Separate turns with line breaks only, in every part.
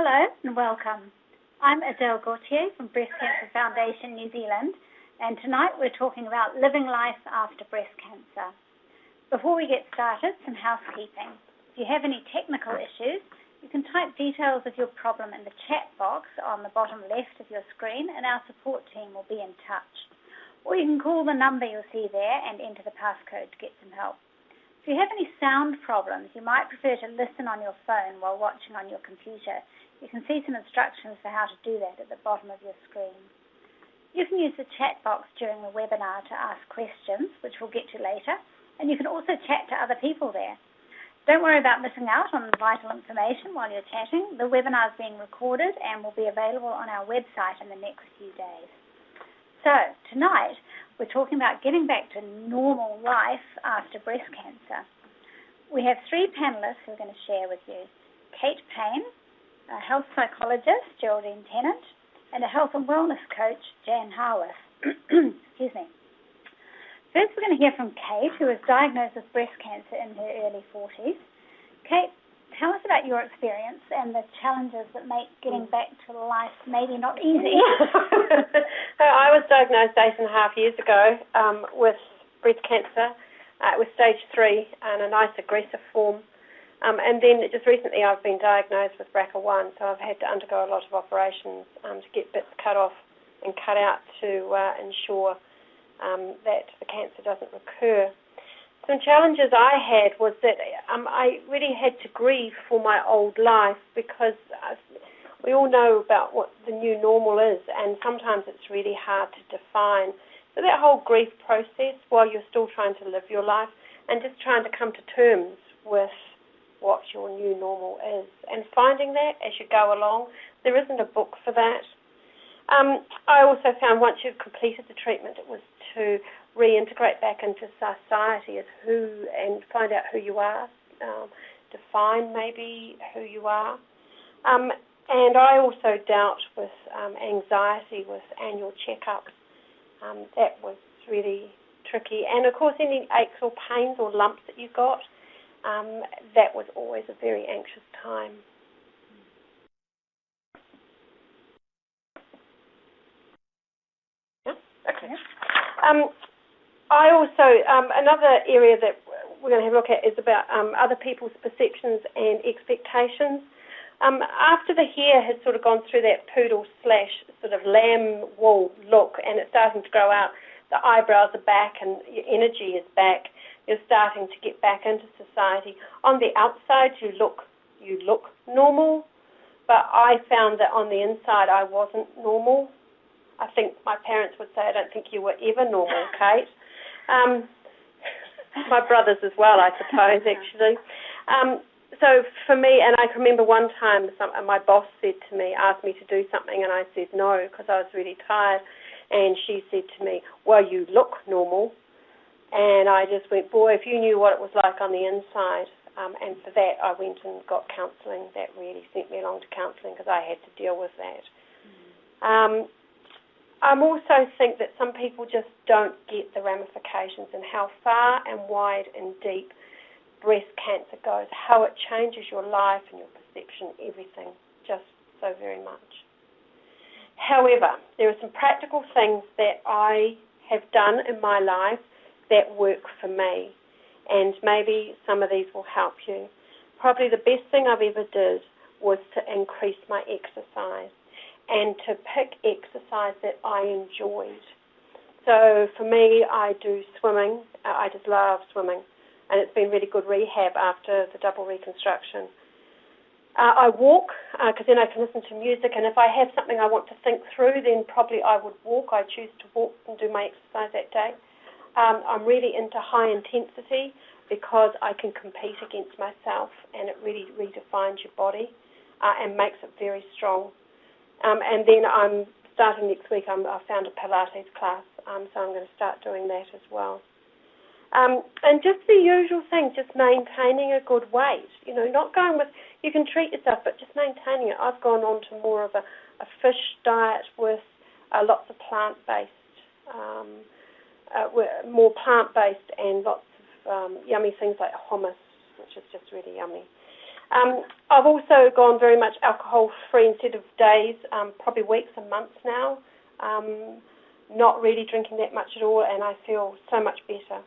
Hello and welcome. I'm Adele Gauthier from Breast Cancer Foundation New Zealand, and tonight we're talking about living life after breast cancer. Before we get started, some housekeeping. If you have any technical issues, you can type details of your problem in the chat box on the bottom left of your screen and our support team will be in touch. Or you can call the number you'll see there and enter the passcode to get some help. If you have any sound problems, you might prefer to listen on your phone while watching on your computer. You can see some instructions for how to do that at the bottom of your screen. You can use the chat box during the webinar to ask questions, which we'll get to later, and you can also chat to other people there. Don't worry about missing out on vital information while you're chatting. The webinar is being recorded and will be available on our website in the next few days. So, tonight, we're talking about getting back to normal life after breast cancer. We have three panelists who are going to share with you. Payne, a health psychologist, Geraldine Tennant, and a health and wellness coach, Jan Haworth. Excuse me. First, we're going to hear from Kate, who was diagnosed with breast cancer in her early 40s. Kate, tell us about your experience and the challenges that make getting back to life maybe not easy.
So I was diagnosed 8.5 years ago with breast cancer. It was stage 3 and a nice aggressive form. And then just recently I've been diagnosed with BRCA1, so I've had to undergo a lot of operations to get bits cut off and cut out to ensure that the cancer doesn't recur. Some challenges I had was that I really had to grieve for my old life because we all know about what the new normal is, and sometimes it's really hard to define. So that whole grief process while you're still trying to live your life and just trying to come to terms with what your new normal is and finding that as you go along. There isn't a book for that. I also found once you've completed the treatment, it was to reintegrate back into society as who and find out who you are, define maybe who you are. And I also dealt with anxiety with annual checkups. That was really tricky. And of course any aches or pains or lumps that you got, that was always a very anxious time. Yeah? Okay. I also, another area that we're going to have a look at is about other people's perceptions and expectations. After the hair has sort of gone through that poodle / sort of lamb wool look and it's starting to grow out, the eyebrows are back and your energy is back, you're starting to get back into society. On the outside you look normal, but I found that on the inside I wasn't normal. I think my parents would say, I don't think you were ever normal, Kate. My brothers as well, I suppose, actually. So for me, and I can remember one time my boss said to me, asked me to do something, and I said no because I was really tired. And she said to me, well, you look normal. And I just went, boy, if you knew what it was like on the inside. And for that, I went and got counselling. That really sent me along to counselling because I had to deal with that. I also think that some people just don't get the ramifications and how far and wide and deep breast cancer goes, how it changes your life and your perception, everything, just so very much. However, there are some practical things that I have done in my life that work for me, and maybe some of these will help you. Probably the best thing I've ever did was to increase my exercise and to pick exercise that I enjoyed. So for me, I do swimming. I just love swimming, and it's been really good rehab after the double reconstruction. I walk because then I can listen to music, and if I have something I want to think through, then probably I would walk. I choose to walk and do my exercise that day. I'm really into high intensity because I can compete against myself, and it really redefines your body and makes it very strong. And then I'm starting next week, I found a Pilates class, so I'm going to start doing that as well. And just the usual thing, just maintaining a good weight, not going with, you can treat yourself, but just maintaining it. I've gone on to more of a fish diet with lots of plant-based, more plant-based and lots of yummy things like hummus, which is just really yummy. I've also gone very much alcohol-free instead of days, probably weeks and months now. Not really drinking that much at all, and I feel so much better.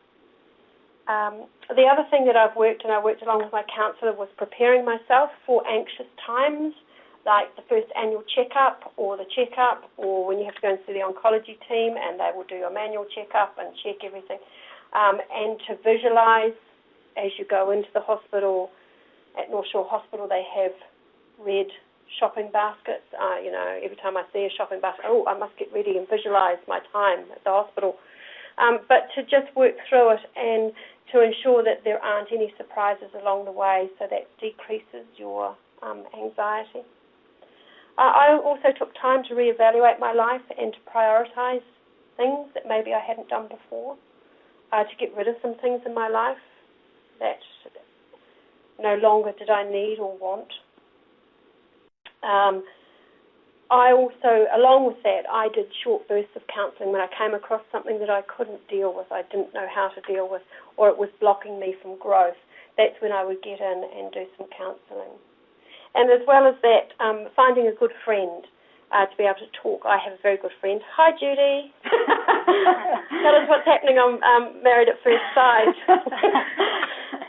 The other thing that I've worked, and I worked along with my counsellor, was preparing myself for anxious times, like the first annual checkup or the checkup, or when you have to go and see the oncology team and they will do your manual checkup and check everything, and to visualise as you go into the hospital. At North Shore Hospital they have red shopping baskets. Every time I see a shopping basket, I must get ready and visualise my time at the hospital. But to just work through it and to ensure that there aren't any surprises along the way, so that decreases your anxiety. I also took time to reevaluate my life and to prioritise things that maybe I hadn't done before, to get rid of some things in my life that no longer did I need or want. I also, along with that, I did short bursts of counselling when I came across something that I couldn't deal with, I didn't know how to deal with, or it was blocking me from growth. That's when I would get in and do some counselling. And as well as that, finding a good friend to be able to talk. I have a very good friend. Hi, Judy. Tell us what's happening on Married at First Sight.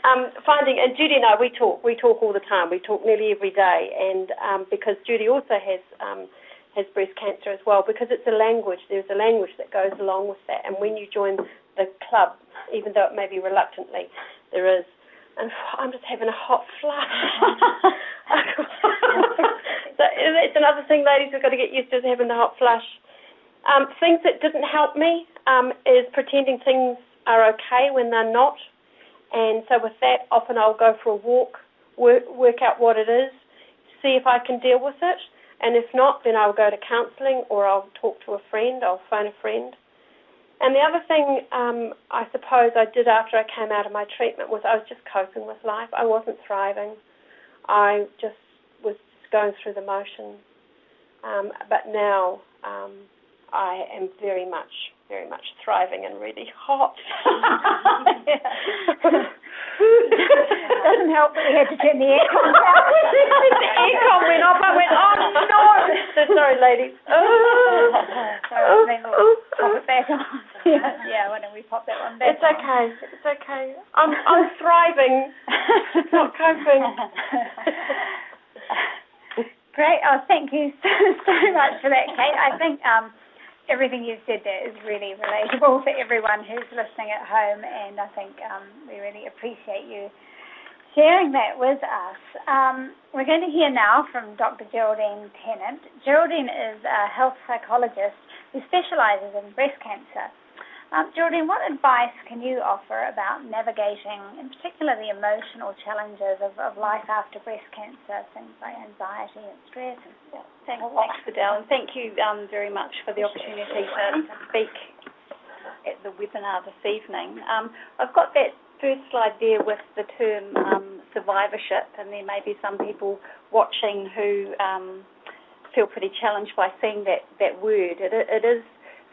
And Judy and I, we talk all the time. We talk nearly every day, and because Judy also has breast cancer as well, because it's a language. There's a language that goes along with that, and when you join the club, even though it may be reluctantly, there is. And I'm just having a hot flush. So it's another thing, ladies, we've got to get used to, is having the hot flush. Things that didn't help me is pretending things are okay when they're not. And so with that, often I'll go for a walk, work out what it is, see if I can deal with it. And if not, then I'll go to counselling, or I'll talk to a friend, I'll phone a friend. And the other thing I suppose I did after I came out of my treatment was I was just coping with life. I wasn't thriving. I just was going through the motions. But now I am very much thriving and really hot.
Doesn't help that we had to turn the aircon down.
The aircon went off. I went, oh no! So sorry, ladies.
Sorry, maybe we'll pop it back on. Yeah, why don't we pop that one back?
It's okay. It's okay. I'm thriving, not coping.
Great. Oh, thank you so much for that, Kate. I think everything you've said there is really relatable for everyone who's listening at home, and I think we really appreciate you sharing that with us. We're going to hear now from Dr. Geraldine Tennant. Geraldine is a health psychologist who specialises in breast cancer. Geraldine, what advice can you offer about navigating, in particular, the emotional challenges of life after breast cancer, things like anxiety and stress?
Thanks, Fidel, and thank you very much for the opportunity to speak at the webinar this evening. I've got that first slide there with the term survivorship, and there may be some people watching who feel pretty challenged by seeing that word. It is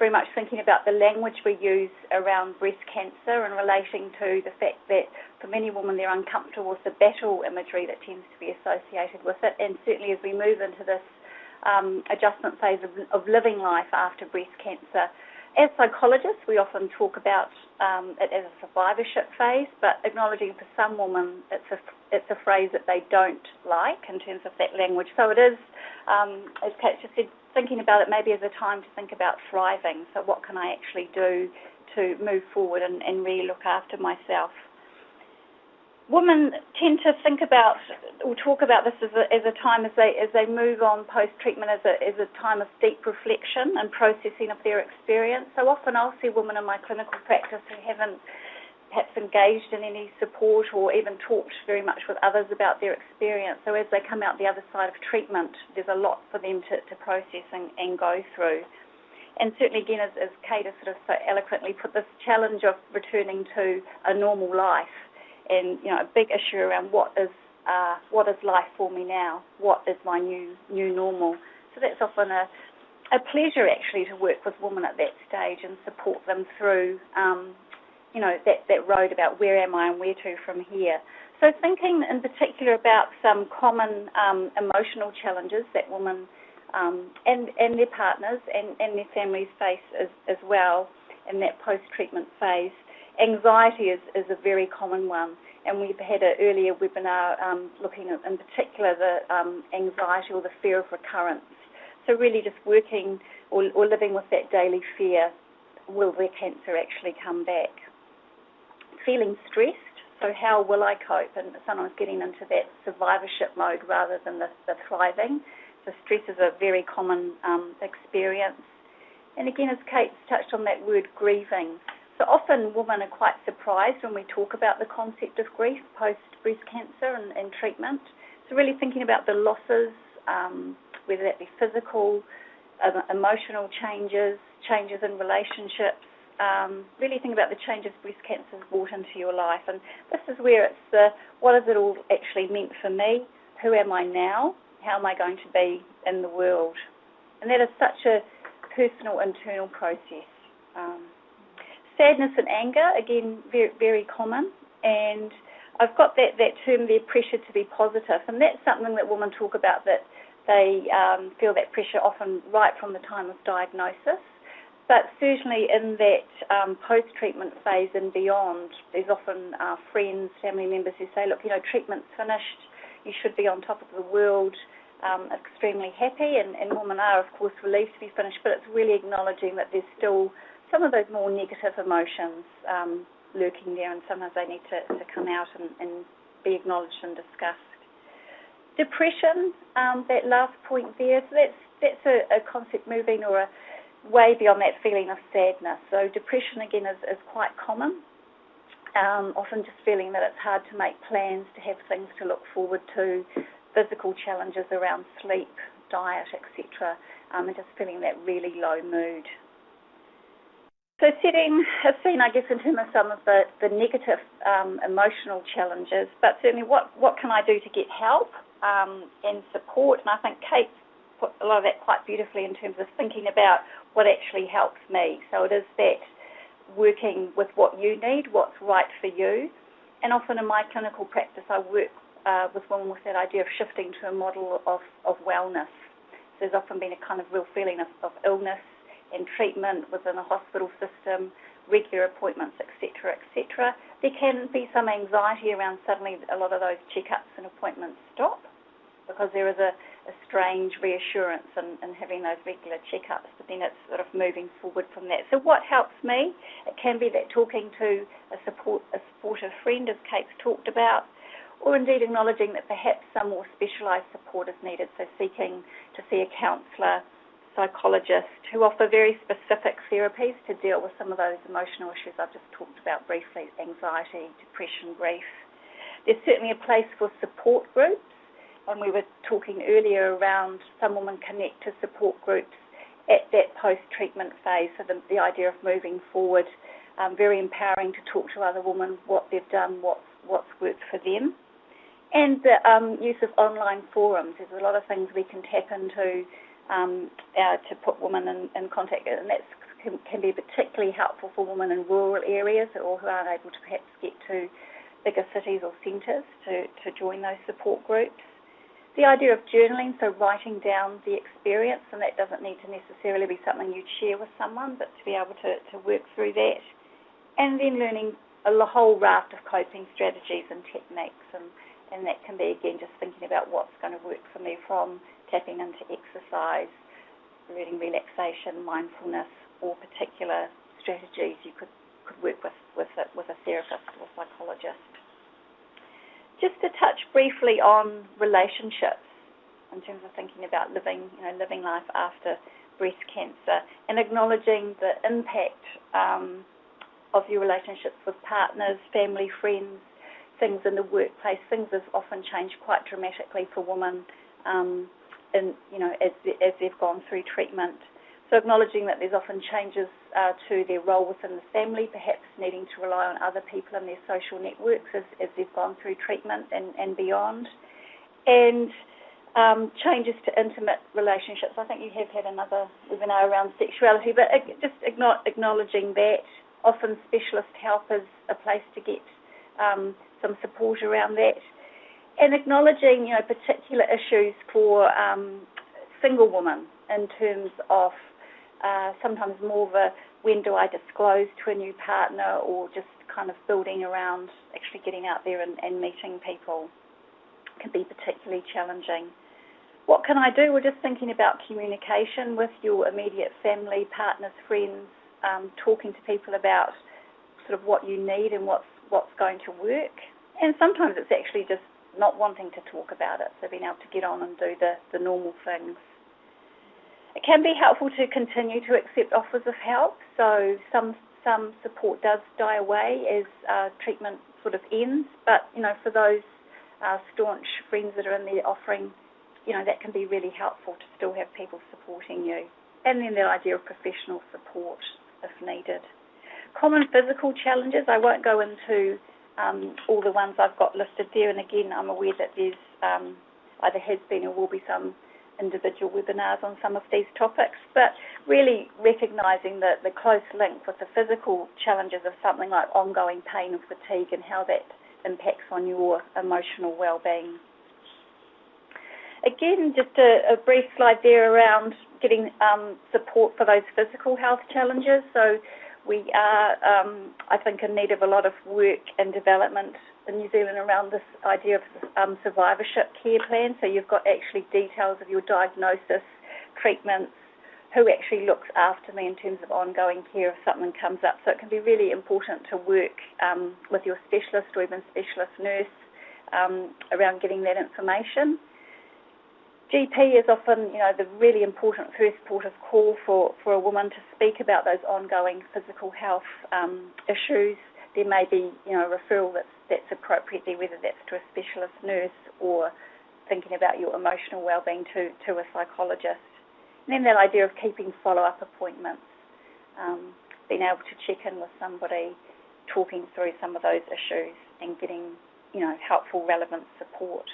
very much thinking about the language we use around breast cancer and relating to the fact that for many women they're uncomfortable with the battle imagery that tends to be associated with it, and certainly as we move into this adjustment phase of living life after breast cancer. As psychologists, we often talk about it as a survivorship phase, but acknowledging for some women it's a phrase that they don't like in terms of that language. So it is, as Kate just said, thinking about it maybe as a time to think about thriving. So what can I actually do to move forward and really look after myself? Women tend to think about or talk about this as a time as they move on post-treatment as a time of deep reflection and processing of their experience. So often I'll see women in my clinical practice who haven't perhaps engaged in any support or even talked very much with others about their experience. So as they come out the other side of treatment, there's a lot for them to process and go through. And certainly, again, as Kate has sort of so eloquently put, this challenge of returning to a normal life, and a big issue around what is life for me now? What is my new normal? So that's often a pleasure actually to work with women at that stage and support them through that road about where am I and where to from here. So thinking in particular about some common emotional challenges that women and their partners and their families face as well in that post-treatment phase. Anxiety is a very common one, and we've had an earlier webinar looking at, in particular, the anxiety or the fear of recurrence. So really just working or living with that daily fear, will their cancer actually come back? Feeling stressed, so how will I cope? And sometimes getting into that survivorship mode rather than the thriving. So stress is a very common experience. And again, as Kate's touched on that word grieving, so often women are quite surprised when we talk about the concept of grief post-breast cancer and treatment. So really thinking about the losses, whether that be physical, emotional changes in relationships, really think about the changes breast cancer has brought into your life. And this is where it's what has it all actually meant for me? Who am I now? How am I going to be in the world? And that is such a personal, internal process. Sadness and anger, again, very, very common. And I've got that term there, pressure to be positive. And that's something that women talk about, that they feel that pressure often right from the time of diagnosis. But certainly in that post-treatment phase and beyond, there's often friends, family members who say, look, treatment's finished, you should be on top of the world, extremely happy, and women are, of course, relieved to be finished, but it's really acknowledging that there's still some of those more negative emotions lurking there, and sometimes they need to come out and be acknowledged and discussed. Depression, that last point there, so that's a concept moving or a way beyond that feeling of sadness. So depression, again, is quite common, often just feeling that it's hard to make plans, to have things to look forward to, physical challenges around sleep, diet, etc., and just feeling that really low mood. So setting a scene, I guess, in terms of some of the negative emotional challenges, but certainly what can I do to get help and support? And I think Kate put a lot of that quite beautifully in terms of thinking about what actually helps me. So it is that working with what you need, what's right for you. And often in my clinical practice, I work with women with that idea of shifting to a model of wellness. So there's often been a kind of real feeling of illness and treatment within a hospital system, regular appointments, etc., etc. There can be some anxiety around suddenly a lot of those checkups and appointments stop, because there is a strange reassurance in having those regular checkups, but then it's sort of moving forward from that. So what helps me? It can be that talking to a supportive friend, as Kate's talked about, or indeed acknowledging that perhaps some more specialised support is needed, so seeking to see a counsellor, psychologist, who offer very specific therapies to deal with some of those emotional issues I've just talked about briefly, anxiety, depression, grief. There's certainly a place for support groups, and we were talking earlier around some women connect to support groups at that post-treatment phase, so the idea of moving forward, very empowering to talk to other women, what they've done, what's worked for them. And the use of online forums. There's a lot of things we can tap into to put women in contact, and that can be particularly helpful for women in rural areas or who aren't able to perhaps get to bigger cities or centres to join those support groups. The idea of journaling, so writing down the experience, and that doesn't need to necessarily be something you'd share with someone, but to be able to work through that. And then learning a whole raft of coping strategies and techniques, and that can be, again, just thinking about what's going to work for me, from tapping into exercise, reading, relaxation, mindfulness, or particular strategies you could work with a therapist or psychologist. Just to touch briefly on relationships in terms of thinking about living life after breast cancer, and acknowledging the impact of your relationships with partners, family, friends, things in the workplace. Things have often changed quite dramatically for women as they've gone through treatment. So acknowledging that there's often changes to their role within the family, perhaps needing to rely on other people in their social networks as they've gone through treatment and beyond. And changes to intimate relationships. I think you have had another webinar around sexuality, but just acknowledging that often specialist help is a place to get some support around that. And acknowledging, particular issues for single women in terms of sometimes more of a when do I disclose to a new partner, or just kind of building around actually getting out there and meeting people can be particularly challenging. What can I do? We're just thinking about communication with your immediate family, partners, friends, talking to people about sort of what you need and what's going to work. And sometimes it's actually just not wanting to talk about it, so being able to get on and do the normal things. It can be helpful to continue to accept offers of help, so some support does die away as treatment sort of ends, but, for those staunch friends that are in there offering, that can be really helpful to still have people supporting you. And then the idea of professional support if needed. Common physical challenges, I won't go into all the ones I've got listed there, and again, I'm aware that there's either has been or will be some individual webinars on some of these topics, but really recognising the close link with the physical challenges of something like ongoing pain and fatigue and how that impacts on your emotional well-being. Again, just a brief slide there around getting support for those physical health challenges. So we are, I think, in need of a lot of work and development in New Zealand around this idea of survivorship care plan. So you've got actually details of your diagnosis, treatments, who actually looks after me in terms of ongoing care if something comes up. So it can be really important to work with your specialist or even specialist nurse around getting that information. GP is often, the really important first port of call for a woman to speak about those ongoing physical health issues. There may be, a referral that's appropriate there, whether that's to a specialist nurse or thinking about your emotional well-being to a psychologist. And then that idea of keeping follow-up appointments, being able to check in with somebody, talking through some of those issues and getting, helpful, relevant support.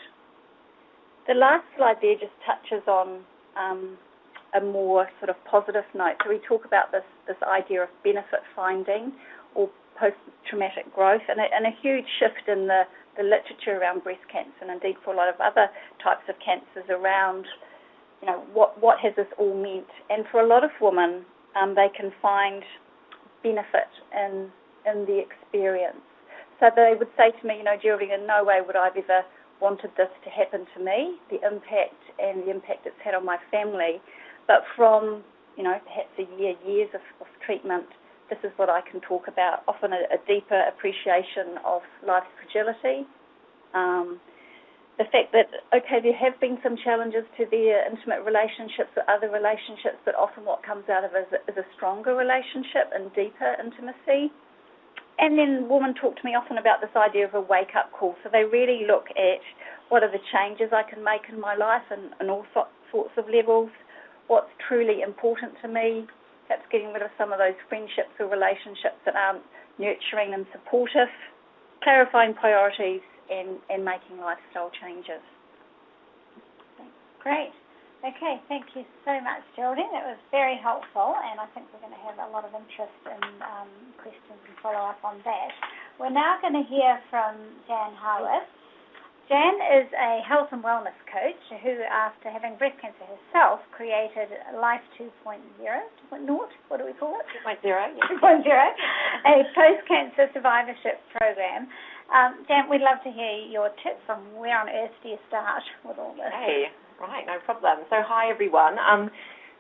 The last slide there just touches on a more sort of positive note. So we talk about this idea of benefit finding or post-traumatic growth, and a huge shift in the literature around breast cancer, and indeed for a lot of other types of cancers around, what has this all meant? And for a lot of women, they can find benefit in the experience. So they would say to me, Geraldine, in no way would I have ever wanted this to happen to me, the impact it's had on my family, but from, perhaps years of treatment, this is what I can talk about, often a deeper appreciation of life's fragility, the fact that, there have been some challenges to their intimate relationships or other relationships, but often what comes out of it is a stronger relationship and deeper intimacy. And then women talk to me often about this idea of a wake-up call. So they really look at what are the changes I can make in my life and all sorts of levels, what's truly important to me, perhaps getting rid of some of those friendships or relationships that aren't nurturing and supportive, clarifying priorities and making lifestyle changes.
Great. Okay, thank you so much, Geraldine. That was very helpful, and I think we're going to have a lot of interest in questions and follow-up on that. We're now going to hear from Jan Haworth. Jan is a health and wellness coach who, after having breast cancer herself, created Life 2.0, what do we call it?
2.0, yeah.
2.0, a post-cancer survivorship program. Jan, we'd love to hear your tips on where on earth do you start with all this.
Hey. Right, no problem. So hi, everyone.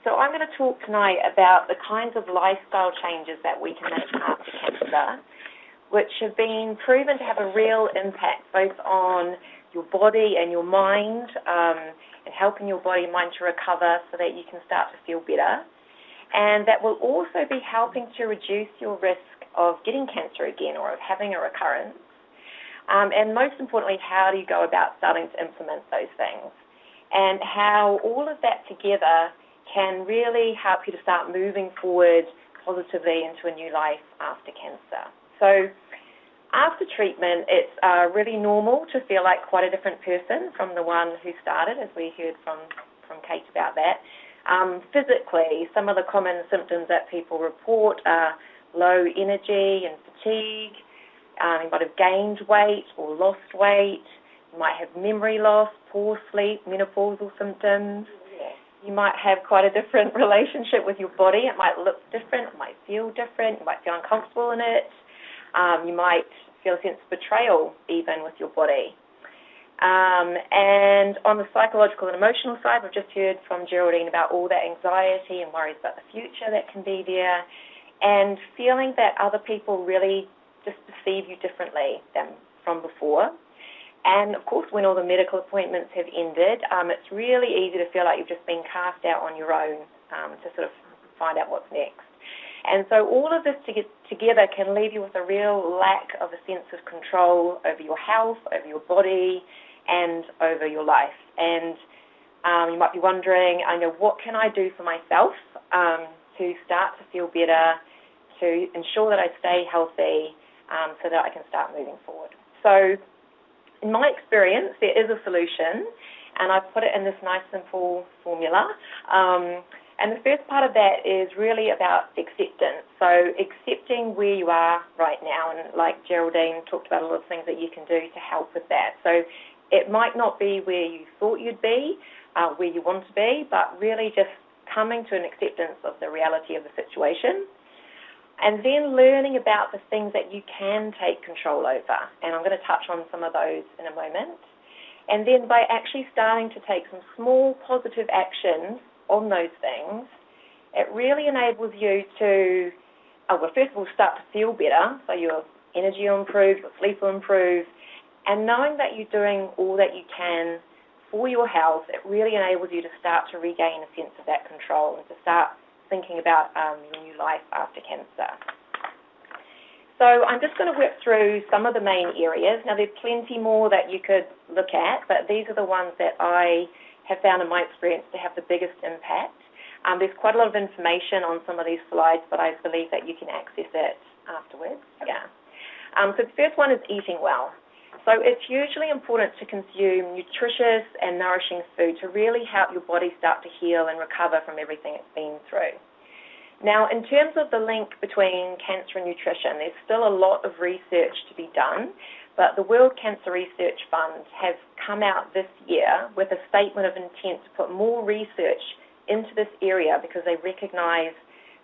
So I'm going to talk tonight about the kinds of lifestyle changes that we can make after cancer, which have been proven to have a real impact both on your body and your mind, and helping your body and mind to recover so that you can start to feel better. And that will also be helping to reduce your risk of getting cancer again or of having a recurrence. And most importantly, how do you go about starting to implement those things? And how all of that together can really help you to start moving forward positively into a new life after cancer. So after treatment, it's really normal to feel like quite a different person from the one who started, as we heard from Kate about that. Physically, some of the common symptoms that people report are low energy and fatigue. You might have gained weight or lost weight. You might have memory loss, poor sleep, menopausal symptoms. You might have quite a different relationship with your body. It might look different. It might feel different. You might feel uncomfortable in it. You might feel a sense of betrayal even with your body. And on the psychological and emotional side, we've just heard from Geraldine about all that anxiety and worries about the future that can be there, and feeling that other people really just perceive you differently than from before. And, of course, when all the medical appointments have ended, it's really easy to feel like you've just been cast out on your own to sort of find out what's next. And so all of this together can leave you with a real lack of a sense of control over your health, over your body, and over your life. And you might be wondering, what can I do for myself to start to feel better, to ensure that I stay healthy, so that I can start moving forward. So in my experience, there is a solution, and I've put it in this nice, simple formula. And the first part of that is really about acceptance. So accepting where you are right now, and like Geraldine talked about a lot of things that you can do to help with that. So it might not be where you thought you'd be, where you want to be, but really just coming to an acceptance of the reality of the situation. And then learning about the things that you can take control over. And I'm going to touch on some of those in a moment. And then by actually starting to take some small positive actions on those things, it really enables you to, first of all, start to feel better. So your energy will improve, your sleep will improve. And knowing that you're doing all that you can for your health, it really enables you to start to regain a sense of that control and to start thinking about your new life after cancer. So I'm just going to work through some of the main areas. Now, there's plenty more that you could look at, but these are the ones that I have found in my experience to have the biggest impact. There's quite a lot of information on some of these slides, but I believe that you can access it afterwards. Yeah. So the first one is eating well. So it's hugely important to consume nutritious and nourishing food to really help your body start to heal and recover from everything it's been through. Now, in terms of the link between cancer and nutrition, there's still a lot of research to be done, but the World Cancer Research Fund has come out this year with a statement of intent to put more research into this area because they recognise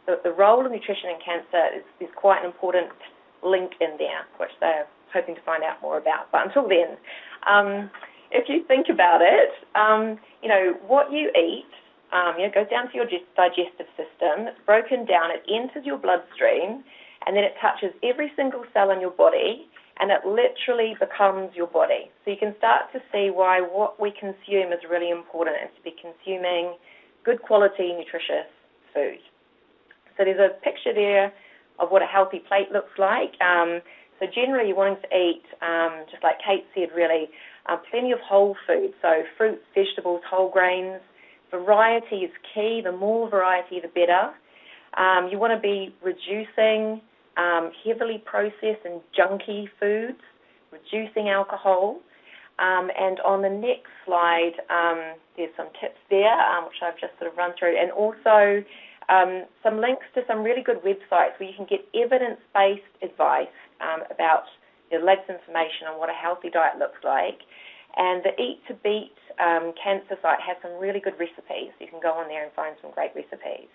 that the role of nutrition in cancer is quite an important link in there, which they're hoping to find out more about. But until then, if you think about it, what you eat, goes down to your digestive system. It's broken down. It enters your bloodstream, and then it touches every single cell in your body, and it literally becomes your body. So you can start to see why what we consume is really important, and to be consuming good quality, nutritious food. So there's a picture there of what a healthy plate looks like. So generally you're wanting to eat, just like Kate said, really, plenty of whole food, so fruits, vegetables, whole grains. Variety is key. The more variety, the better. You want to be reducing heavily processed and junky foods, reducing alcohol. And on the next slide, there's some tips there, which I've just sort of run through, and also some links to some really good websites where you can get evidence-based advice about the latest information on what a healthy diet looks like. And the Eat to Beat cancer site has some really good recipes. You can go on there and find some great recipes.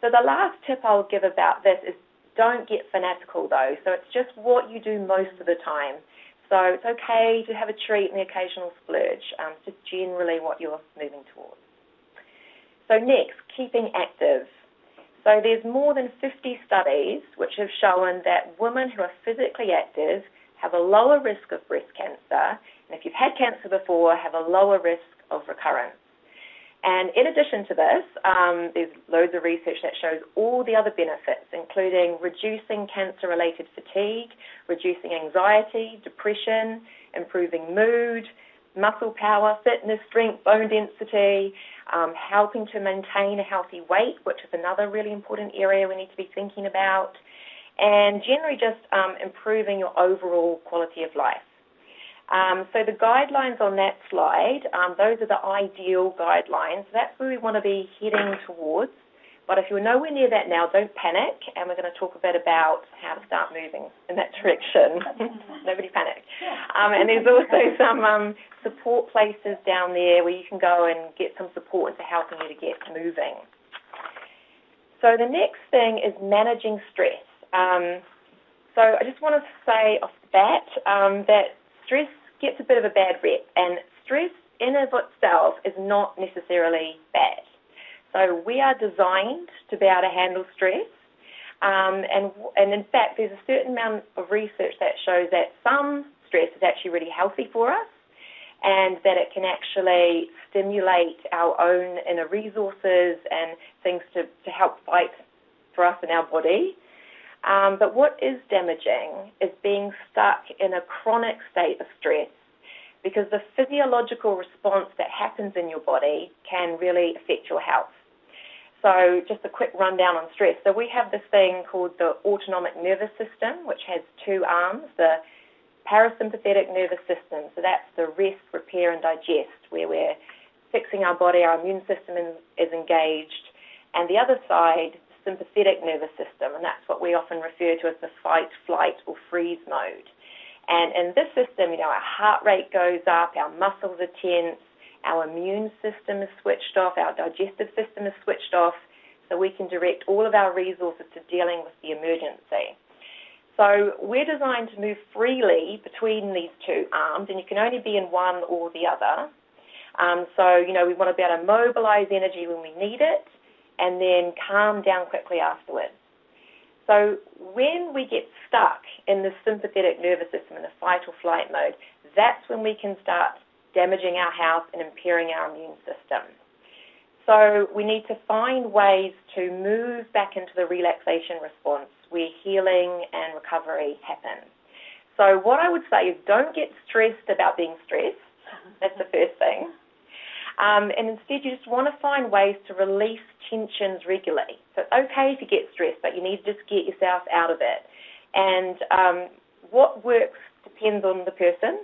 So the last tip I'll give about this is don't get fanatical, though. So it's just what you do most of the time. So it's okay to have a treat and the occasional splurge. It's just generally what you're moving towards. So next, keeping active. So there's more than 50 studies which have shown that women who are physically active have a lower risk of breast cancer, and if you've had cancer before, have a lower risk of recurrence. And in addition to this, there's loads of research that shows all the other benefits, including reducing cancer-related fatigue, reducing anxiety, depression, improving mood, muscle power, fitness, strength, bone density, helping to maintain a healthy weight, which is another really important area we need to be thinking about, and generally just improving your overall quality of life. So the guidelines on that slide, those are the ideal guidelines. That's where we want to be heading towards But if you're nowhere near that now, don't panic, and we're going to talk a bit about how to start moving in that direction. Nobody panic. And there's also some support places down there where you can go and get some support into helping you to get moving. So the next thing is managing stress. So I just want to say off the bat that stress gets a bit of a bad rep, and stress in and of itself is not necessarily bad. So we are designed to be able to handle stress, and in fact there's a certain amount of research that shows that some stress is actually really healthy for us, and that it can actually stimulate our own inner resources and things to help fight for us in our body. But what is damaging is being stuck in a chronic state of stress, because the physiological response that happens in your body can really affect your health. So just a quick rundown on stress. So we have this thing called the autonomic nervous system, which has two arms, the parasympathetic nervous system. So that's the rest, repair, and digest, where we're fixing our body, our immune system is engaged. And the other side, the sympathetic nervous system, and that's what we often refer to as the fight, flight, or freeze mode. And in this system, our heart rate goes up, our muscles are tense, our immune system is switched off, our digestive system is switched off, so we can direct all of our resources to dealing with the emergency. So we're designed to move freely between these two arms, and you can only be in one or the other. So we want to be able to mobilize energy when we need it, and then calm down quickly afterwards. So when we get stuck in the sympathetic nervous system, in the fight or flight mode, that's when we can start damaging our health and impairing our immune system. So we need to find ways to move back into the relaxation response where healing and recovery happen. So what I would say is don't get stressed about being stressed. That's the first thing. And instead you just want to find ways to release tensions regularly. So it's okay if you get stressed, but you need to just get yourself out of it. And what works depends on the person.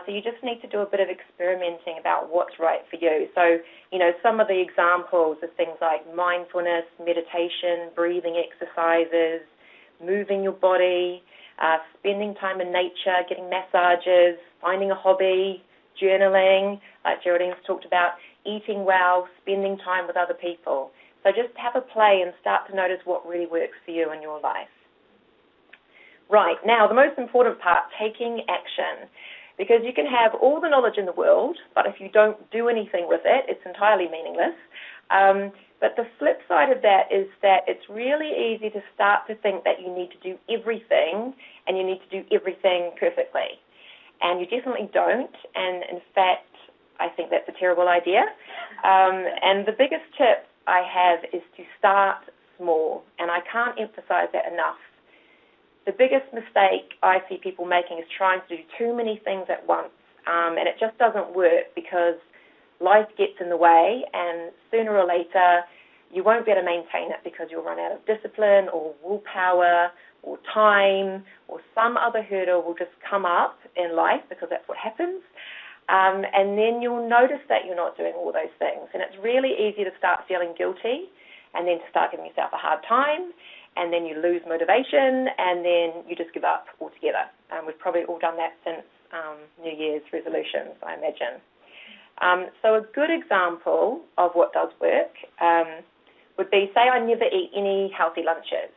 So you just need to do a bit of experimenting about what's right for you. So, some of the examples are things like mindfulness, meditation, breathing exercises, moving your body, spending time in nature, getting massages, finding a hobby, journaling, like Geraldine's talked about, eating well, spending time with other people. So just have a play and start to notice what really works for you in your life. Right, now the most important part, taking action. Because you can have all the knowledge in the world, but if you don't do anything with it, it's entirely meaningless. But the flip side of that is that it's really easy to start to think that you need to do everything and you need to do everything perfectly. And you definitely don't. And in fact, I think that's a terrible idea. And the biggest tip I have is to start small. And I can't emphasize that enough. The biggest mistake I see people making is trying to do too many things at once, and it just doesn't work because life gets in the way, and sooner or later you won't be able to maintain it because you'll run out of discipline or willpower or time, or some other hurdle will just come up in life because that's what happens, and then you'll notice that you're not doing all those things, and it's really easy to start feeling guilty and then to start giving yourself a hard time, and then you lose motivation, and then you just give up altogether. We've probably all done that since New Year's resolutions, I imagine. So a good example of what does work would be, say I never eat any healthy lunches.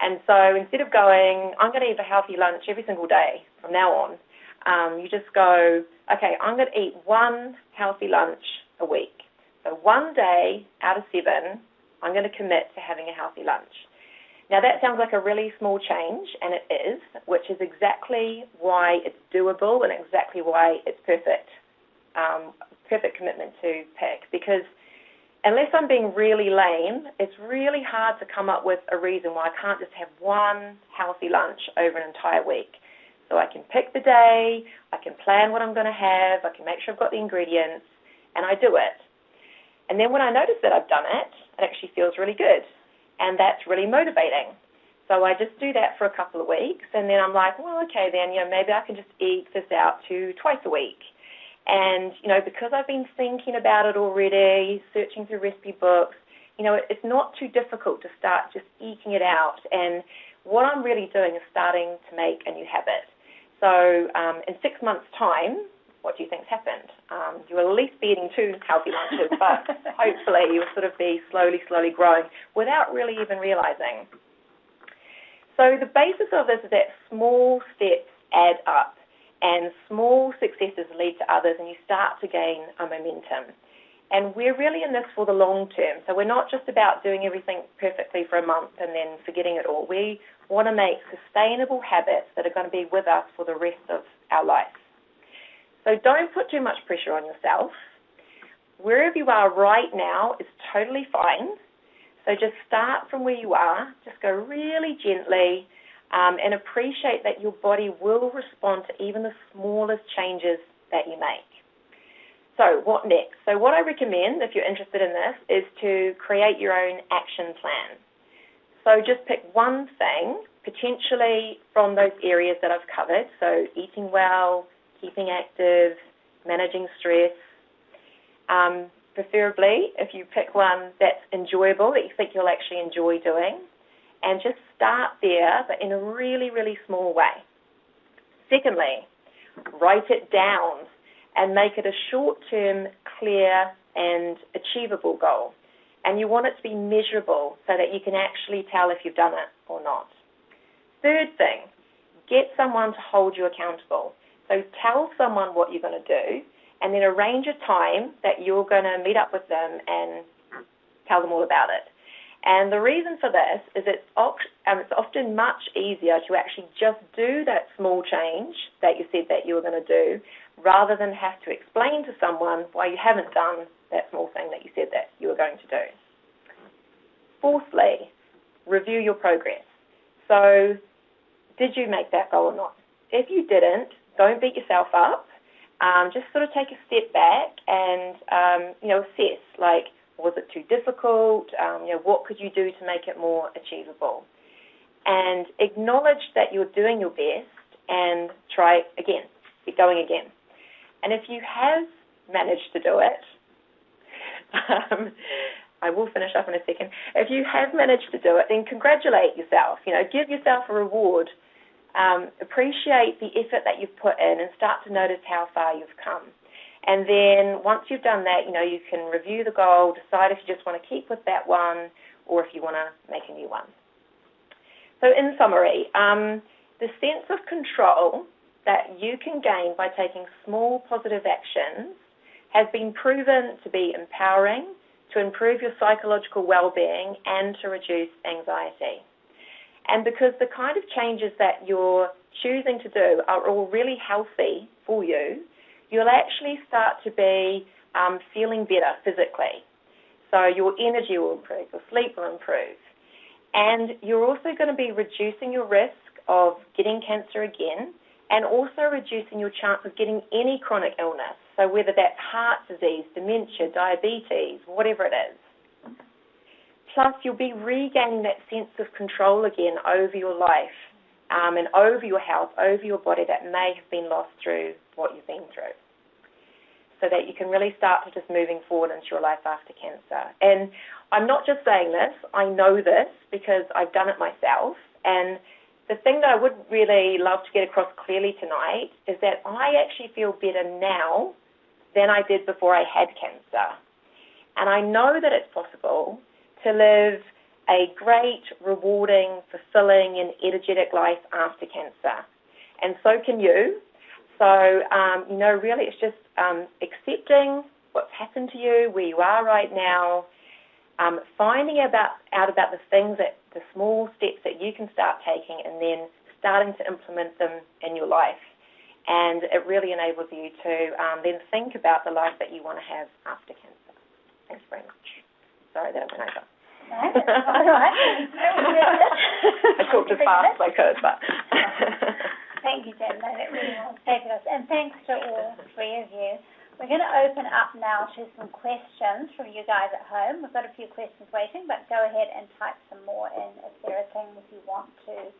And so instead of going, I'm going to eat a healthy lunch every single day from now on, you just go, okay, I'm going to eat one healthy lunch a week. So one day out of 7, I'm going to commit to having a healthy lunch. Now, that sounds like a really small change, and it is, which is exactly why it's doable and exactly why it's perfect commitment to pick. Because unless I'm being really lame, it's really hard to come up with a reason why I can't just have one healthy lunch over an entire week. So I can pick the day, I can plan what I'm going to have, I can make sure I've got the ingredients, and I do it. And then when I notice that I've done it, it actually feels really good. And that's really motivating. So I just do that for a couple of weeks, and then I'm like, well, okay, then, maybe I can just eat this out to twice a week. And, because I've been thinking about it already, searching through recipe books, it's not too difficult to start just eking it out. And what I'm really doing is starting to make a new habit. So in 6 months' time, what do you think's happened? You will at least be eating 2 healthy lunches, but hopefully you'll sort of be slowly growing without really even realizing. So the basis of this is that small steps add up, and small successes lead to others, and you start to gain a momentum. And we're really in this for the long term. So we're not just about doing everything perfectly for a month and then forgetting it all. We want to make sustainable habits that are going to be with us for the rest of our life. So don't put too much pressure on yourself. Wherever you are right now is totally fine. So just start from where you are. Just go really gently and appreciate that your body will respond to even the smallest changes that you make. So what next? So what I recommend, if you're interested in this, is to create your own action plan. So just pick one thing, potentially from those areas that I've covered, so eating well, keeping active, managing stress. Preferably, if you pick one that's enjoyable, that you think you'll actually enjoy doing, and just start there, but in a really, really small way. Secondly, write it down and make it a short-term, clear, and achievable goal. And you want it to be measurable so that you can actually tell if you've done it or not. Third thing, get someone to hold you accountable. So tell someone what you're going to do, and then arrange a time that you're going to meet up with them and tell them all about it. And the reason for this is it's often much easier to actually just do that small change that you said that you were going to do, rather than have to explain to someone why you haven't done that small thing that you said that you were going to do. Fourthly, review your progress. So, did you make that goal or not? If you didn't, don't beat yourself up. Just sort of take a step back and, assess, like, was it too difficult? What could you do to make it more achievable? And acknowledge that you're doing your best and try again, keep going again. And if you have managed to do it, I will finish up in a second. If you have managed to do it, then congratulate yourself. Give yourself a reward. Appreciate the effort that you've put in and start to notice how far you've come. And then once you've done that, you can review the goal, decide if you just want to keep with that one or if you want to make a new one. So in summary, the sense of control that you can gain by taking small positive actions has been proven to be empowering, to improve your psychological well-being, and to reduce anxiety. And because the kind of changes that you're choosing to do are all really healthy for you, you'll actually start to be feeling better physically. So your energy will improve, your sleep will improve. And you're also going to be reducing your risk of getting cancer again, and also reducing your chance of getting any chronic illness. So whether that's heart disease, dementia, diabetes, whatever it is. Plus, you'll be regaining that sense of control again over your life and over your health, over your body that may have been lost through what you've been through, so that you can really start to just moving forward into your life after cancer. And I'm not just saying this, I know this because I've done it myself. And the thing that I would really love to get across clearly tonight is that I actually feel better now than I did before I had cancer. And I know that it's possible to live a great, rewarding, fulfilling, and energetic life after cancer. And so can you. So, really it's just accepting what's happened to you, where you are right now, finding out about the things, the small steps that you can start taking, and then starting to implement them in your life. And it really enables you to then think about the life that you want to have after cancer. Thanks very much. Sorry that I went over.
No, that's all right.
I talked as fast as I could, but...
Thank you, Jen. That really helps take us. And thanks to all three of you. We're going to open up now to some questions from you guys at home. We've got a few questions waiting, but go ahead and type some more in if there are things you want to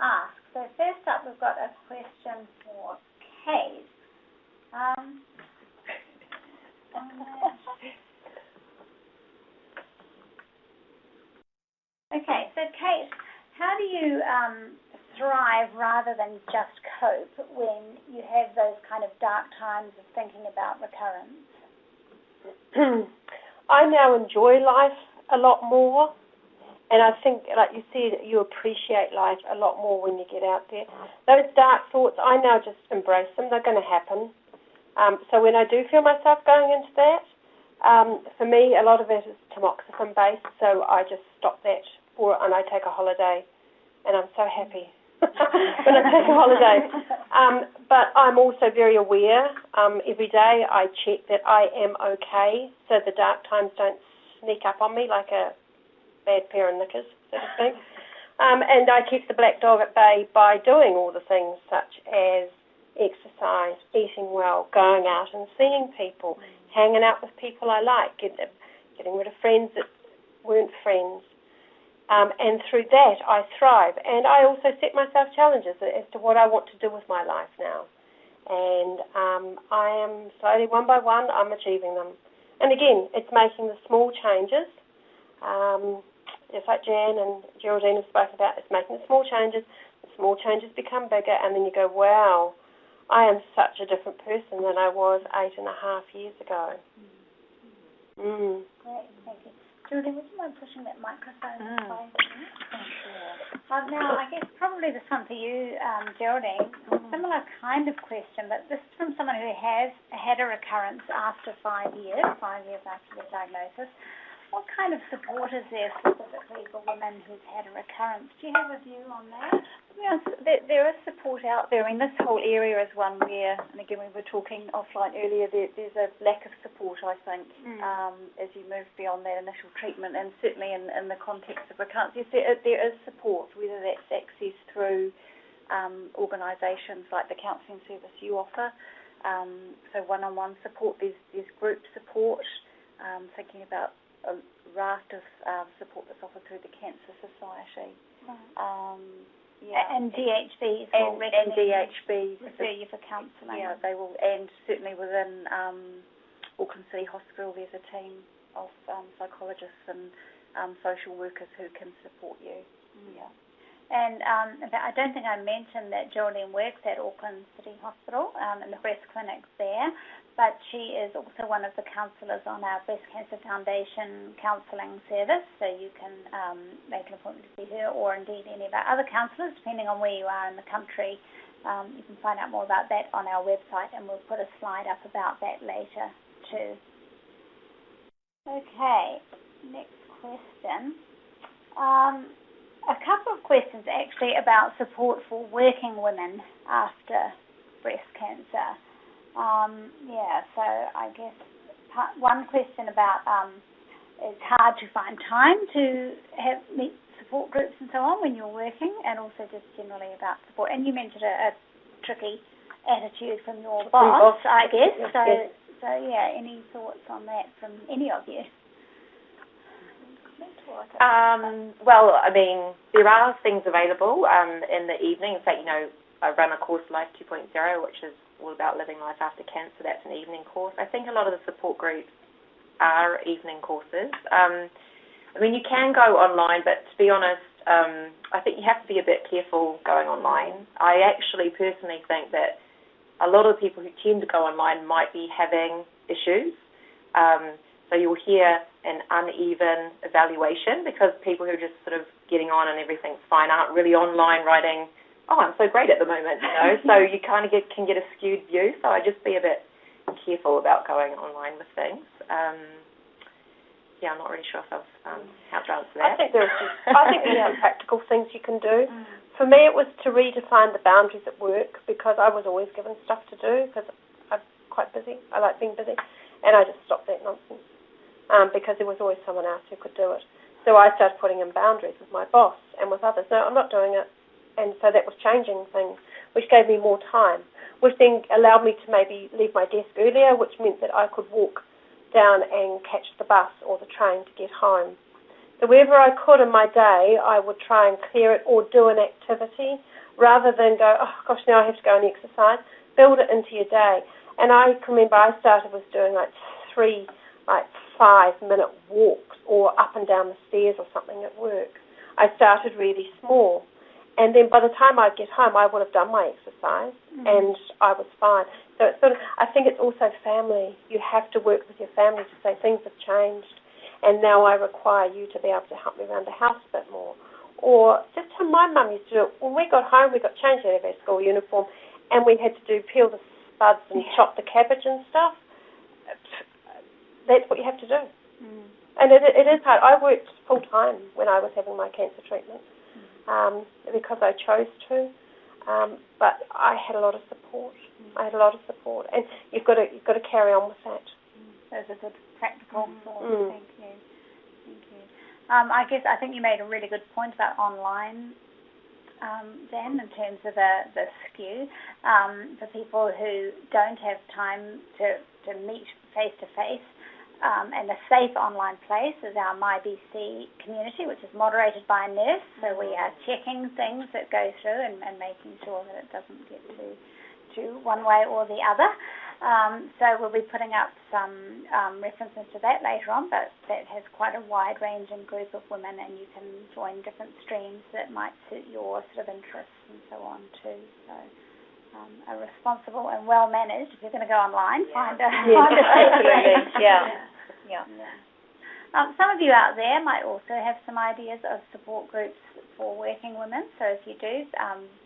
ask. So first up, we've got a question for Kate. Kate, how do you thrive rather than just cope when you have those kind of dark times of thinking about recurrence?
I now enjoy life a lot more, and I think, like you said, you appreciate life a lot more when you get out there. Those dark thoughts, I now just embrace them. They're going to happen. So when I do feel myself going into that, for me, a lot of it is tamoxifen-based, so I just stop that and I take a holiday, and I'm so happy when I take a holiday. But I'm also very aware. Every day I check that I am okay, so the dark times don't sneak up on me like a bad pair of knickers, so to speak. And I keep the black dog at bay by doing all the things such as exercise, eating well, going out and seeing people, hanging out with people I like, getting rid of friends that weren't friends. And through that, I thrive. And I also set myself challenges as to what I want to do with my life now. And I am slowly, one by one, I'm achieving them. And again, it's making the small changes. Just like Jan and Geraldine have spoken about, it's making the small changes become bigger, and then you go, wow, I am such a different person than I was 8.5 years ago.
Great, thank you. Geraldine, would you mind pushing that microphone? Thank you. Now, I guess probably this one for you, Geraldine, similar kind of question, but this is from someone who has had a recurrence after 5 years after the diagnosis. What kind of support is there specifically for women who've had a recurrence? Do you have a view on that?
Yes, there is support out there. I mean, this whole area is one where, and again, we were talking offline earlier, there's a lack of support, I think, as you move beyond that initial treatment, and certainly in the context of recurrence. Yes, there is support, whether that's access through organisations like the counselling service you offer, so one-on-one support, there's group support, thinking about a raft of support that's offered through the Cancer Society.
And DHBs
and DHBs
refer you for counselling.
Yeah, they will, and certainly within Auckland City Hospital, there's a team of psychologists and social workers who can support you. Yeah.
And I don't think I mentioned that Geraldine works at Auckland City Hospital in the breast clinics there, but she is also one of the counsellors on our Breast Cancer Foundation counselling service, so you can make an appointment to see her, or indeed any of our other counsellors, depending on where you are in the country. You can find out more about that on our website, and we'll put a slide up about that later too. Okay, next question. A couple of questions actually about support for working women after breast cancer. So I guess one question about it's hard to find time to meet support groups and so on when you're working, and also just generally about support. And you mentioned a tricky attitude from your boss, I guess.
Yes.
So yeah, any thoughts on that from any of you?
Well, I mean, there are things available in the evening. In fact, I run a course, Life 2.0, which is all about living life after cancer. That's an evening course. I think a lot of the support groups are evening courses. I mean, you can go online, but to be honest, I think you have to be a bit careful going online. I actually personally think that a lot of the people who tend to go online might be having issues. So you'll hear an uneven evaluation because people who are just sort of getting on and everything's fine aren't really online writing, oh, I'm so great at the moment, So you kind of can get a skewed view. So I just be a bit careful about going online with things. I'm not really sure if I've helped answer that.
I think there are practical things you can do. For me, it was to redefine the boundaries at work, because I was always given stuff to do because I'm quite busy. I like being busy, and I just stopped that nonsense. Because there was always someone else who could do it. So I started putting in boundaries with my boss and with others. No, I'm not doing it. And so that was changing things, which gave me more time, which then allowed me to maybe leave my desk earlier, which meant that I could walk down and catch the bus or the train to get home. So wherever I could in my day, I would try and clear it or do an activity rather than go, oh, gosh, now I have to go and exercise. Build it into your day. And I can remember I started with doing 5-minute walks or up and down the stairs or something at work. I started really small. And then by the time I'd get home, I would have done my exercise, and I was fine. So it's sort of, I think it's also family. You have to work with your family to say things have changed, and now I require you to be able to help me around the house a bit more. Or just how my mum used to do it. When we got home, we got changed out of our school uniform, and we had to peel the spuds and chop the cabbage and stuff. That's what you have to do. And it is hard. I worked full-time when I was having my cancer treatment. Because I chose to, but I had a lot of support. And you've got to carry on with that.
Those are good practical thoughts. Thank you. I think you made a really good point about online, Jan, in terms of the skew for people who don't have time to meet face to face. And a safe online place is our MyBC community, which is moderated by a nurse. So we are checking things that go through and making sure that it doesn't get to one way or the other. So we'll be putting up some references to that later on, but that has quite a wide-ranging group of women, and you can join different streams that might suit your sort of interests and so on too. So a responsible and well-managed, if you're going to go online, find a
absolutely, Yeah.
Some of you out there might also have some ideas of support groups for working women. So if you do,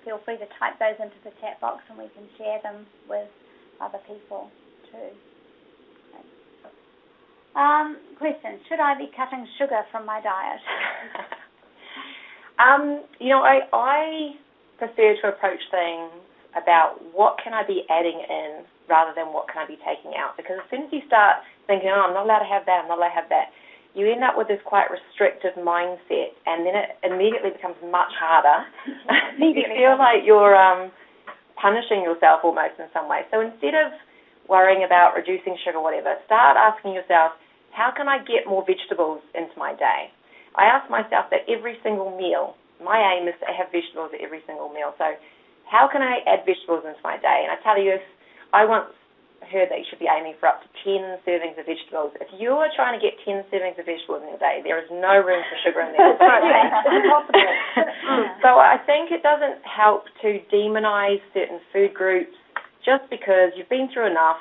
feel free to type those into the chat box and we can share them with other people too. Question, should I be cutting sugar from my diet?
I prefer to approach things about what can I be adding in rather than what can I be taking out. Because as soon as you start thinking, I'm not allowed to have that, you end up with this quite restrictive mindset, and then it immediately becomes much harder. You feel like you're punishing yourself almost in some way. So instead of worrying about reducing sugar, whatever, start asking yourself, how can I get more vegetables into my day? I ask myself that every single meal. My aim is to have vegetables at every single meal. So how can I add vegetables into my day? And I tell you, I once heard that you should be aiming for up to 10 servings of vegetables. If you are trying to get 10 servings of vegetables in your day, there is no room for sugar in there. It's impossible. So I think it doesn't help to demonize certain food groups just because you've been through enough.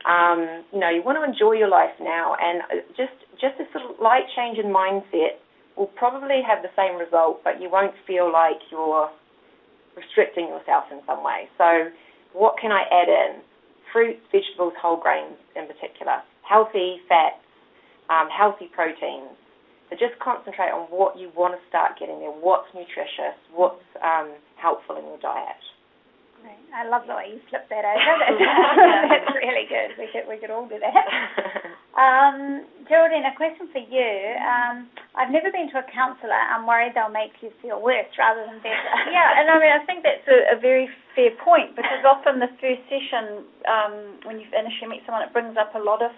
You want to enjoy your life now, and just a sort of light change in mindset will probably have the same result, but you won't feel like you're restricting yourself in some way. So what can I add in? Fruits, vegetables, whole grains in particular, healthy fats, healthy proteins. So just concentrate on what you want to start getting there, what's nutritious, what's helpful in your diet.
Great. I love the way you flipped that over. That's really good. We could all do that. Geraldine, a question for you. I've never been to a counsellor. I'm worried they'll make you feel worse rather than better.
Yeah, and I think that's a very fair point, because often the first session, when you initially meet someone, it brings up a lot of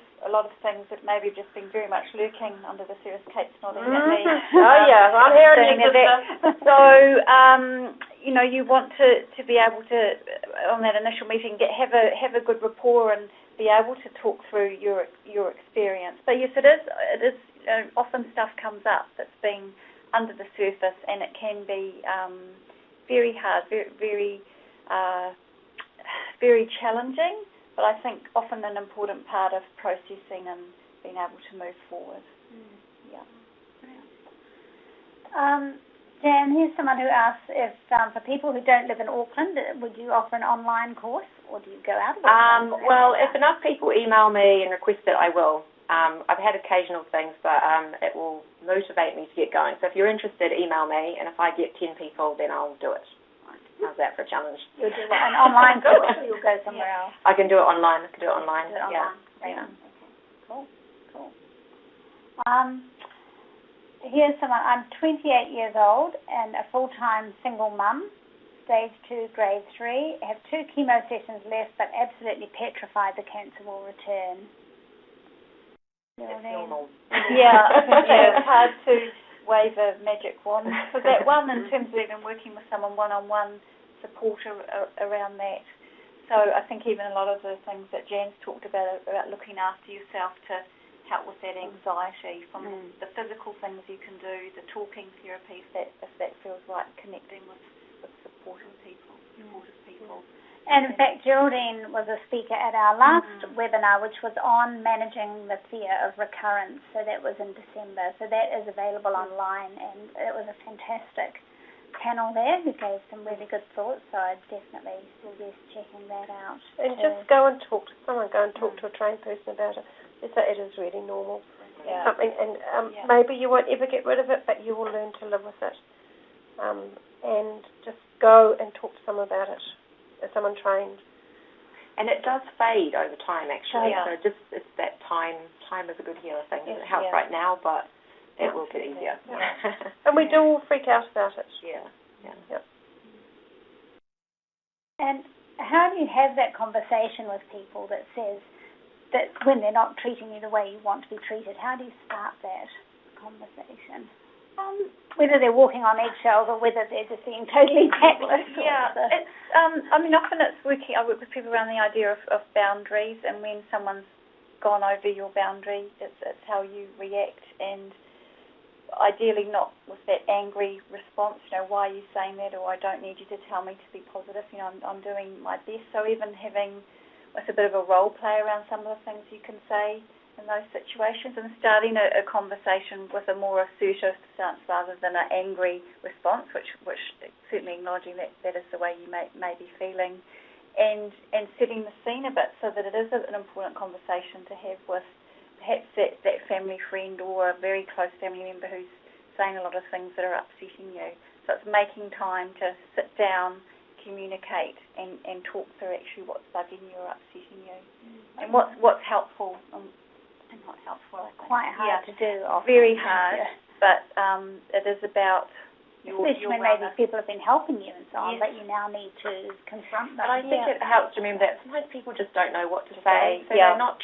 things that maybe have just been very much lurking under the surface. Kate's nodding at me.
I'm hearing
that. So, you want to be able to, on that initial meeting, have a good rapport and be able to talk through your experience. But yes, it is often stuff comes up that's been under the surface, and it can be very hard, very very challenging. But I think often an important part of processing and being able to move forward. Yeah.
Jan, here's someone who asks if, for people who don't live in Auckland, would you offer an online course, or do you go out of Auckland?
Well, if enough people email me and request it, I will. I've had occasional things, but it will motivate me to get going. So if you're interested, email me, and if I get 10 people, then I'll do it. How's that for a challenge?
You'll do an online course, or you'll go somewhere else?
I can do it online.
Do it online.
Yeah.
Okay. Cool. Here's someone. I'm 28 years old and a full-time single mum, stage 2, grade 3. Have 2 chemo sessions left, but absolutely petrified the cancer will return.
It's normal.
Yeah, it's hard to wave a magic wand for that one in terms of even working with someone one-on-one support around that. So I think even a lot of the things that Jan's talked about looking after yourself to help with that anxiety, from the physical things you can do, the talking therapy, if that feels right, connecting with supportive people.
And in fact, Geraldine was a speaker at our last webinar, which was on managing the fear of recurrence. So that was in December. So that is available online, and it was a fantastic panel there who gave some really good thoughts. So I'd definitely suggest checking that out.
And just go and talk to someone. Go and talk to a trained person about it. Just say it is really normal.
Yeah.
Something, and maybe you won't ever get rid of it, but you will learn to live with it. And just go and talk to someone about it. Someone trained.
And it does fade over time, actually.
Yeah.
So it's that time. Time is a good healer thing. It doesn't help right now, but it will get easier.
Yeah. And we do all freak out about it.
Yeah.
And how do you have that conversation with people that says that when they're not treating you the way you want to be treated? How do you start that conversation? Whether they're walking on eggshells or whether they're just being totally tactless.
Yeah, it's. Often it's working. I work with people around the idea of boundaries, and when someone's gone over your boundary, it's how you react, and ideally not with that angry response. Why are you saying that? Or I don't need you to tell me to be positive. I'm doing my best. So even having with a bit of a role play around some of the things you can say in those situations, and starting a conversation with a more assertive stance rather than an angry response, which certainly acknowledging that is the way you may be feeling, and setting the scene a bit so that it is an important conversation to have with perhaps that family friend or a very close family member who's saying a lot of things that are upsetting you. So it's making time to sit down, communicate, and talk through actually what's bugging you or upsetting you, and what's helpful. Not helpful.
Quite hard to do. Often.
Very hard, but it is about
especially when maybe people have been helping you and so on, but you now need to confront them.
But I think it helps to remember that sometimes people just don't know what to say, so they're not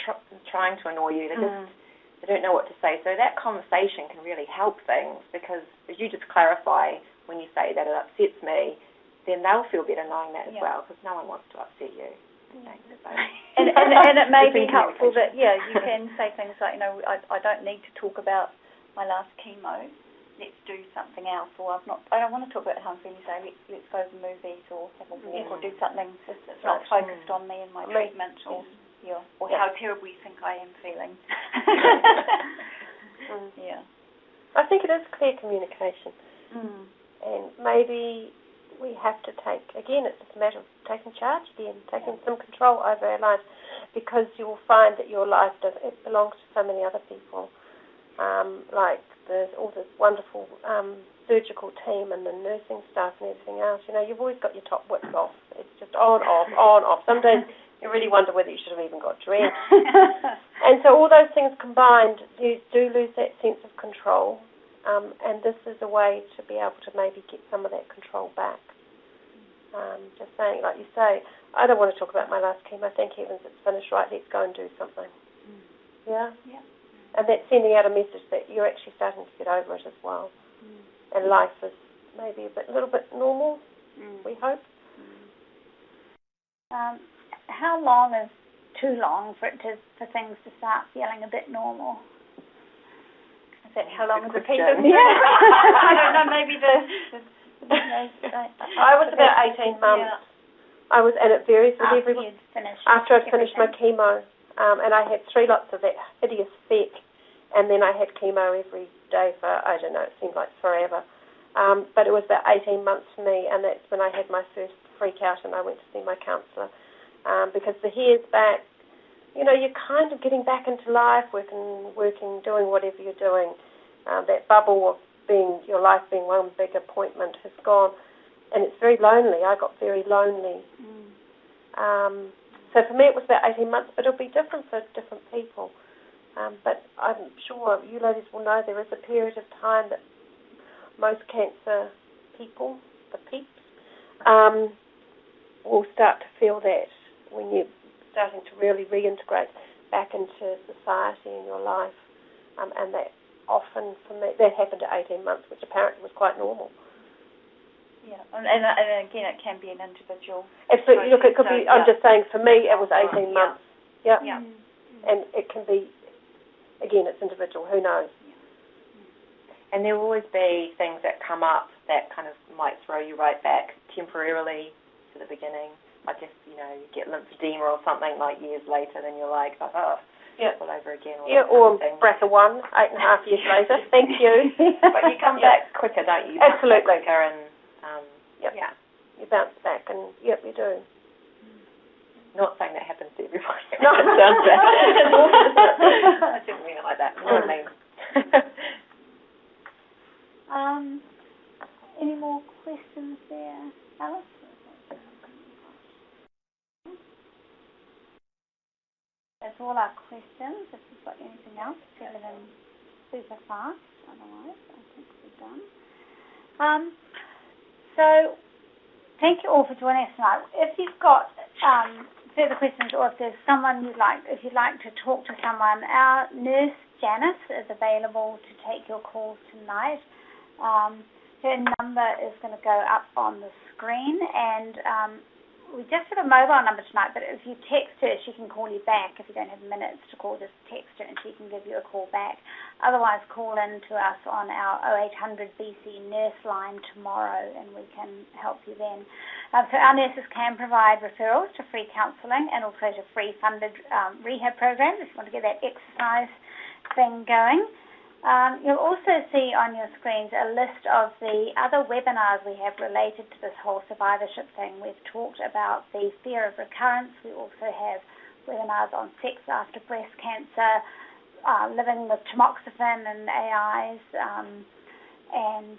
trying to annoy you. They don't know what to say. So that conversation can really help things, because as you just clarify when you say that it upsets me, then they'll feel better knowing that as well, because no one wants to upset you.
And it may be helpful that you can say things like, I don't need to talk about my last chemo. Let's do something else. Or I don't want to talk about how I'm feeling. So let's go to the movies or have a walk or do something that's not focused on me and my treatment or how terrible you think I am feeling.
I think it is clear communication, and maybe we have to take, again, it's just a matter of taking charge again, taking some control over our lives, because you will find that your life it belongs to so many other people. Like there's all this wonderful surgical team and the nursing staff and everything else. You've always got your top whipped off. It's just on, off. Some days you really wonder whether you should have even got dressed. And so all those things combined, you do lose that sense of control. And this is a way to be able to maybe get some of that control back. Just saying, like you say, I don't want to talk about my last chemo. Thank heavens it's finished. Right, let's go and do something. Yeah? And that's sending out a message that you're actually starting to get over it as well. And life is maybe a little bit normal, we hope.
How long is too long for things to start feeling a bit normal?
Is that how long is a piece of I don't know, maybe
I was about 18 months. I was, and it varies with everyone. After I'd finished my chemo, and I had 3 lots of that hideous feck, and then I had chemo every day for, I don't know, it seemed like forever. But it was about 18 months for me, and that's when I had my first freak out, and I went to see my counsellor, because the hair's back. You're kind of getting back into life, working, doing whatever you're doing. That bubble of your life being one big appointment has gone, and it's very lonely. I got very lonely. So for me it was about 18 months, but it'll be different for different people. But I'm sure you ladies will know there is a period of time that most cancer people, the peeps, will start to feel that when you're starting to really reintegrate back into society in your life. And that often, for me, that happened at 18 months, which apparently was quite normal.
Yeah, and again, it can be an individual.
Absolutely. Look, it could be. I'm just saying, for me, it was 18 months. Yeah. And it can be again, it's individual. Who knows?
And there will always be things that come up that kind of might throw you right back temporarily to the beginning. Like if, you get lymphedema or something like years later, then you're like, oh, all over again.
Or BRCA1, 8.5 years later. Thank you.
But you come back quicker, don't you?
Absolutely.
Quicker and,
you bounce back and, you do.
Not saying that happens to everyone.
No.
It sounds bad. I didn't mean it like that. You know what I mean?
Any more questions there, Alice? That's all our questions. If you've got anything else, fill it in super fast. Otherwise, I think we're done. So, thank you all for joining us tonight. If you've got further questions, or if there's someone you'd like to talk to someone, our nurse Janice is available to take your calls tonight. Her number is going to go up on the screen, and we just have a mobile number tonight, but if you text her, she can call you back. If you don't have minutes to call, just text her and she can give you a call back. Otherwise, call in to us on our 0800 BC nurse line tomorrow, and we can help you then. So our nurses can provide referrals to free counselling and also to free funded rehab programs if you want to get that exercise thing going. You'll also see on your screens a list of the other webinars we have related to this whole survivorship thing. We've talked about the fear of recurrence. We also have webinars on sex after breast cancer, living with tamoxifen and AIs, and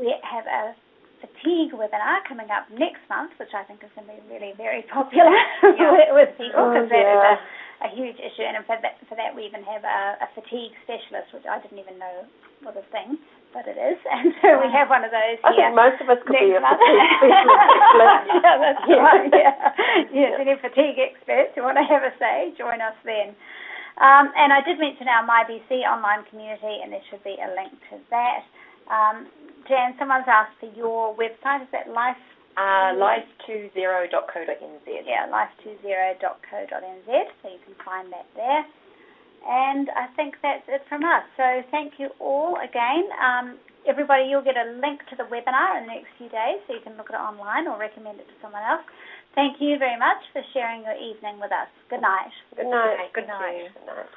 we have a fatigue webinar coming up next month, which I think is going to be really very popular with people, because that is a huge issue, and for that we even have a fatigue specialist, which I didn't even know was a thing, but it is, and so we have one of those here.
I think most of us could be a fatigue specialist.
Yeah, that's right, Yes, any fatigue experts who want to have a say, join us then. And I did mention our MyBC online community, and there should be a link to that. Jan, someone's asked for your website. Is that life?
life20.co.nz.
Yeah, life20.co.nz, so you can find that there. And I think that's it from us. So thank you all again. Everybody, you'll get a link to the webinar in the next few days, so you can look at it online or recommend it to someone else. Thank you very much for sharing your evening with us. Good night.
Good night.
Good night.
Good night.